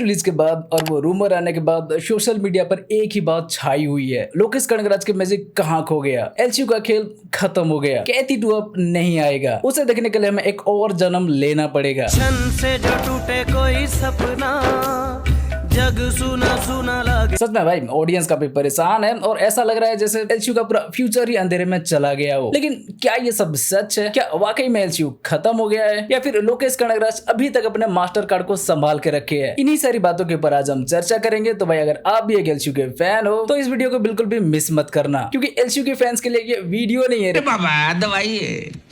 Release के बाद और वो रूमर आने के बाद सोशल मीडिया पर एक ही बात छाई हुई है, लोकेश कनगराज के मैजिक कहाँ खो गया, एलसीयू का खेल खत्म हो गया, कैथी 2 अब नहीं आएगा, उसे देखने के लिए हमें एक और जन्म लेना पड़ेगा। क्षण से जो टूटे कोई सपना, जग सुना सुना लगे। सच में भाई ऑडियंस काफी परेशान है और ऐसा लग रहा है जैसे एलसीयू का पूरा फ्यूचर ही अंधेरे में चला गया हो। लेकिन क्या ये सब सच है? क्या वाकई में एलसीयू खत्म हो गया है या फिर लोकेश कनगराज अभी तक अपने मास्टर कार्ड को संभाल के रखे है? इन्हीं सारी बातों के ऊपर आज हम चर्चा करेंगे। तो भाई अगर आप भी एक एलसीयू के फैन हो तो इस वीडियो को बिल्कुल भी मिस मत करना, क्योंकि एलसीयू के फैंस के लिए ये वीडियो नहीं है बाबा दवाई है।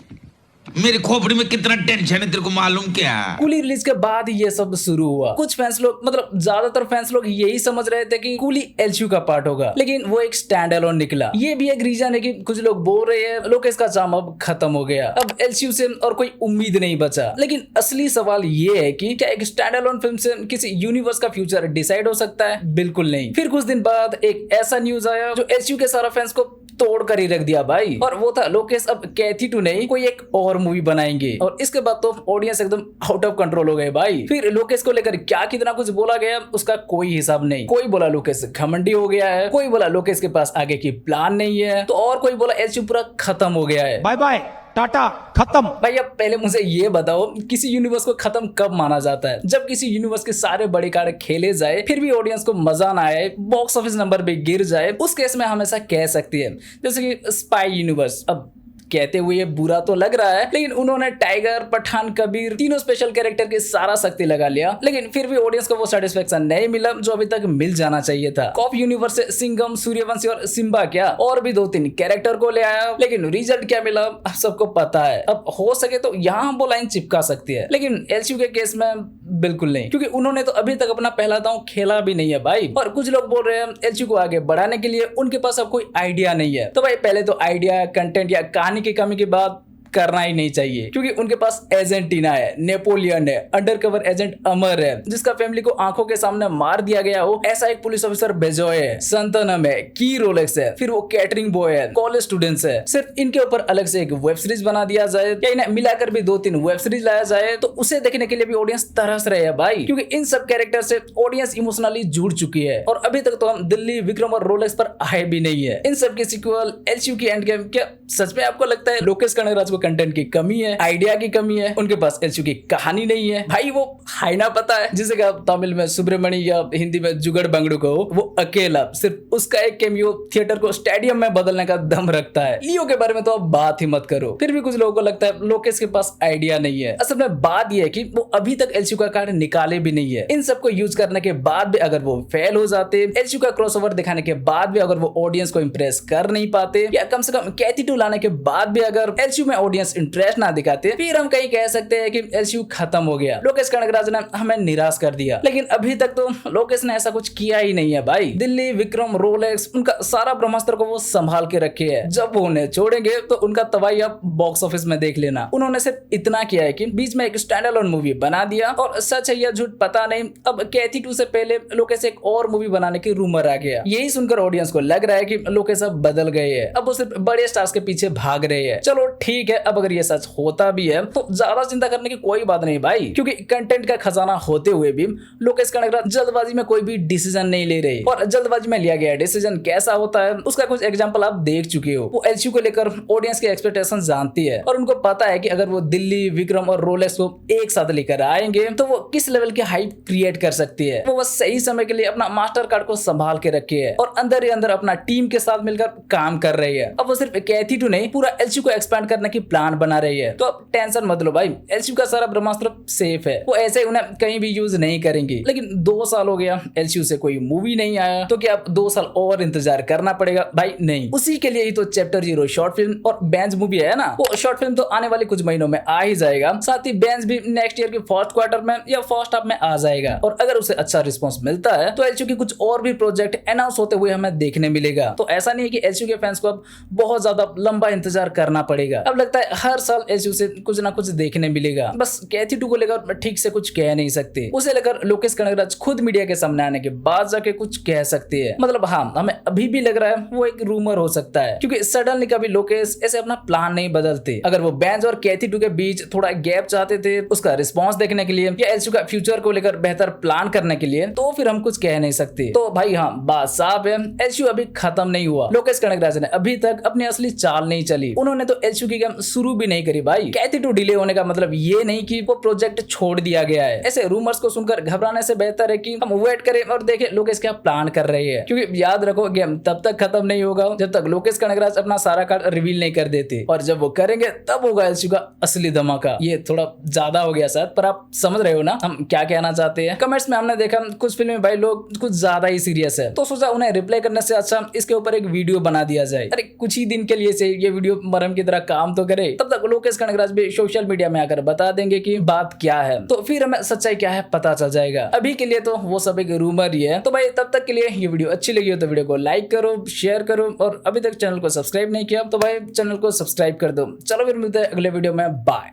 मेरी खोपड़ी में कितना टेंशन है तेरे को मालूम क्या? कूली रिलीज के बाद ये सब शुरू हुआ। कुछ फैंस लोग, मतलब ज्यादातर फैंस लोग यही समझ रहे थे कि कूली एलसीयू का पार्ट होगा, लेकिन वो एक स्टैंड अलोन निकला। ये भी एक रीजन है कि कुछ लोग बोल रहे हैं लोकेश का चाम अब खत्म हो गया, अब एलसीयू से और कोई उम्मीद नहीं बचा। लेकिन असली सवाल ये है कि क्या एक स्टैंड अलोन फिल्म से किसी यूनिवर्स का फ्यूचर डिसाइड हो सकता है? बिल्कुल नहीं। फिर कुछ दिन बाद एक ऐसा न्यूज आया जो एलसीयू के सारा फैंस को तोड़ कर ही रख दिया भाई, और वो था लोकेश अब कैथी 2 नहीं कोई एक और मूवी बनाएंगे। और इसके बाद तो ऑडियंस एकदम आउट ऑफ कंट्रोल हो गए भाई। फिर लोकेश को लेकर क्या कितना कुछ बोला गया उसका कोई हिसाब नहीं। कोई बोला लोकेश घमंडी हो गया है, कोई बोला लोकेश के पास आगे की प्लान नहीं है, तो और कोई बोला एलसीयू पूरा खत्म हो गया है। बाय बाय टाटा खत्म। भाई अब पहले मुझे ये बताओ किसी यूनिवर्स को खत्म कब माना जाता है? जब किसी यूनिवर्स के सारे बड़े कार्ड खेले जाए फिर भी ऑडियंस को मजा ना आए, बॉक्स ऑफिस नंबर पे गिर जाए, उस केस में हमेशा कह सकती है। जैसे कि स्पाई यूनिवर्स, अब कहते हुए ये बुरा तो लग रहा है, लेकिन उन्होंने टाइगर, पठान, कबीर तीनों स्पेशल कैरेक्टर की सारा शक्ति लगा लिया, लेकिन फिर भी ऑडियंस को वो सेटिस्फेक्शन नहीं मिला जो अभी तक मिल जाना चाहिए था। कॉप यूनिवर्स से सिंघम, सूर्यवंशी और सिम्बा क्या और भी 2-3 कैरेक्टर को ले आया, लेकिन रिजल्ट क्या मिला अब सबको पता है। अब हो सके तो यहाँ वो लाइन चिपका सकती है, लेकिन एलसीयू के केस में बिल्कुल नहीं, क्योंकि उन्होंने तो अभी तक अपना पहला दांव खेला भी नहीं है भाई। और कुछ लोग बोल रहे हैं एलसीयू को आगे बढ़ाने के लिए उनके पास अब कोई आइडिया नहीं है। तो भाई पहले तो आइडिया, कंटेंट या कहानी की कमी की बात करना ही नहीं चाहिए, क्योंकि उनके पास एजेंटीना है, नेपोलियन है, अंडरकवर एजेंट अमर है जिसका फैमिली को आंखों के सामने मार दिया गया हो ऐसा एक पुलिस ऑफिसर बेजोय है, संतनम है, की रोलेक्स है, फिर वो कैटरिंग बॉय है, कॉलेज स्टूडेंट्स है। सिर्फ इनके ऊपर अलग से एक वेब सीरीज बना दिया जाए या इन्हें मिलाकर भी 2-3 वेब सीरीज लाया जाए तो उसे देखने के लिए भी ऑडियंस तरस रहे हैं भाई, क्योंकि इन सब कैरेक्टर से ऑडियंस इमोशनली जुड़ चुकी है। और अभी तक तो हम दिल्ली, विक्रम और रोलेक्स पर आए भी नहीं है। इन सब की सीक्वल, एलसीयू की एंड गेम, क्या सच में आपको लगता है लोकेश कनगराज को कंटेंट की कमी है, आइडिया की कमी है, उनके पास एलसीयू की कहानी नहीं है? भाई वो हाइना पता है जिसे कि आप तमिल में सुब्रमणि या हिंदी में जुगड़ बंगड़ू कहो, वो अकेला सिर्फ उसका एक कैमियो थिएटर को स्टेडियम में बदलने का दम रखता है। लियो के बारे में तो आप बात ही मत करो। फिर भी कुछ लोगों को लगता है लोकेश के पास आइडिया नहीं है। असल में बात यह है कि वो अभी तक एलसीयू का कार्ड निकाले भी नहीं है। इन सबको यूज करने के बाद भी अगर वो फेल हो जाते, एलसीयू का क्रॉसओवर दिखाने के बाद भी अगर वो ऑडियंस को इंप्रेस कर नहीं पाते, या कम से कम कैथी 2 लाने के बाद भी अगर एलसीयू में ऑडियंस इंटरेस्ट ना दिखाते, फिर हम कहीं कह सकते हैं कि एलसीयू खत्म हो गया, लोकेश कनगराज ने हमें निराश कर दिया। लेकिन अभी तक तो लोकेश ने ऐसा कुछ किया ही नहीं है भाई। दिल्ली, विक्रम, रोलेक्स, उनका सारा ब्रह्मास्त्र को वो संभाल के रखे है। जब वो उन्हें छोड़ेंगे तो उनका तबाही आप बॉक्स ऑफिस में देख लेना। उन्होंने सिर्फ इतना किया है कि बीच में एक स्टैंड अलोन मूवी बना दिया, और सच है या झूठ पता नहीं, अब कैथी 2 से पहले लोकेश एक और मूवी बनाने की रूमर आ गया। यही सुनकर ऑडियंस को लग रहा है कि लोकेश अब बदल गए हैं, अब वो सिर्फ बड़े स्टार्स के पीछे भाग रहे हैं। चलो ठीक है, अब अगर ये सच होता भी है तो ज्यादा चिंता करने की कोई बात नहीं भाई, क्योंकि कंटेंट का खजाना होते हुए भी लोकेश कनगराज जल्दबाजी में कोई भी डिसीजन नहीं ले रहे, और जल्दबाजी में लिया गया डिसीजन कैसा होता है उसका कुछ एग्जांपल आप देख चुके हो। वो एलसीयू को लेकर ऑडियंस की एक्सपेक्टेशन जानती है, और उनको पता है कि अगर वो दिल्ली, विक्रम और रोलेक्स को एक साथ लेकर आएंगे तो वो किस लेवल की हाइप क्रिएट कर सकती है। वो बस सही समय के लिए अपना मास्टर कार्ड को संभाल के रखे है और अंदर ही अंदर अपना टीम के साथ मिलकर काम कर रही है। अब वो सिर्फ कैथी 2 नहीं पूरा एलसीयू को एक्सपैंड करने की प्लान बना रही है। तो अब टेंशन मत लो भाई, एलसीयू का सारा ब्रह्मास्त्र सेफ है, वो ऐसे उन्हें कहीं भी यूज नहीं करेंगे। लेकिन 2 साल हो गया एलसीयू से कोई मूवी नहीं आया, तो क्या अब 2 साल और इंतजार करना पड़ेगा? भाई नहीं, उसी के लिए ही तो चैप्टर 0 शॉर्ट फिल्म और बेंच मूवी है ना, वो शॉर्ट फिल्म तो आने वाले कुछ महीनों में आ ही जाएगा, साथ ही बेंच भी नेक्स्ट ईयर के फर्स्ट क्वार्टर में या फर्स्ट हाफ में आ जाएगा। और अगर उसे अच्छा रिस्पॉन्स मिलता है तो एलसीयू के कुछ और भी प्रोजेक्ट अनाउंस होते हुए हमें देखने मिलेगा। तो ऐसा नहीं है कि एलसीयू के फैंस को अब बहुत ज्यादा लंबा इंतजार करना पड़ेगा। अब लगता लगता है हर साल एलसीयू से कुछ ना कुछ देखने मिलेगा। बस कैथी 2 को लेकर ठीक से कुछ कह नहीं सकते, उसे लेकर लोकेश कनगराज खुद मीडिया के सामने आने के बाद जाके कुछ कह सकती है। मतलब हाँ, हमें अभी भी लग रहा है वो एक रूमर हो सकता है, क्योंकि सडनली कभी लोकेश ऐसे अपना प्लान नहीं बदलते। अगर वो बेंज और कैथी 2 के बीच थोड़ा गैप चाहते थे उसका रिस्पॉन्स देखने के लिए या एलसीयू का फ्यूचर को लेकर बेहतर प्लान करने के लिए, तो फिर हम कुछ कह नहीं सकते। तो भाई हाँ, बात साफ है, एलसीयू अभी खत्म नहीं हुआ। लोकेश कनगराज ने अभी तक अपनी असली चाल नहीं चली, उन्होंने तो एलसीयू की गेम शुरू भी नहीं करी भाई। कैथी 2 डिले होने का मतलब ये नहीं कि वो प्रोजेक्ट छोड़ दिया गया है। ऐसे रूमर्स को सुनकर घबराने से बेहतर है कि हम वेट करें और देखें लोकेश क्या प्लान कर रहे हैं, क्योंकि याद रखो गेम तब तक खत्म नहीं होगा जब तक लोकेश कनगराज अपना सारा कार्ड रिवील नहीं कर देते, और जब वो करेंगे तब होगा एलसीयू का असली धमाका। ये थोड़ा ज्यादा हो गया शायद, पर आप समझ रहे हो ना हम क्या कहना चाहते हैं। कमेंट्स में हमने देखा कुछ फिल्म में भाई लोग कुछ ज्यादा ही सीरियस है, तो सोचा उन्हें रिप्लाई करने से अच्छा इसके ऊपर एक वीडियो बना दिया जाए। अरे कुछ ही दिन के लिए से ये वीडियो मरहम की तरह काम तो करे, तब तक लोकेश कनगराज भी सोशल मीडिया में आकर बता देंगे कि बात क्या है, तो फिर हमें सच्चाई क्या है पता चल जाएगा। अभी के लिए तो वो सब एक रूमर ही है। तो भाई तब तक के लिए ये वीडियो अच्छी लगी हो तो वीडियो को लाइक करो, शेयर करो, और अभी तक चैनल को सब्सक्राइब नहीं किया तो भाई चैनल को सब्सक्राइब कर दो। चलो फिर मिलते हैं अगले वीडियो में, बाय।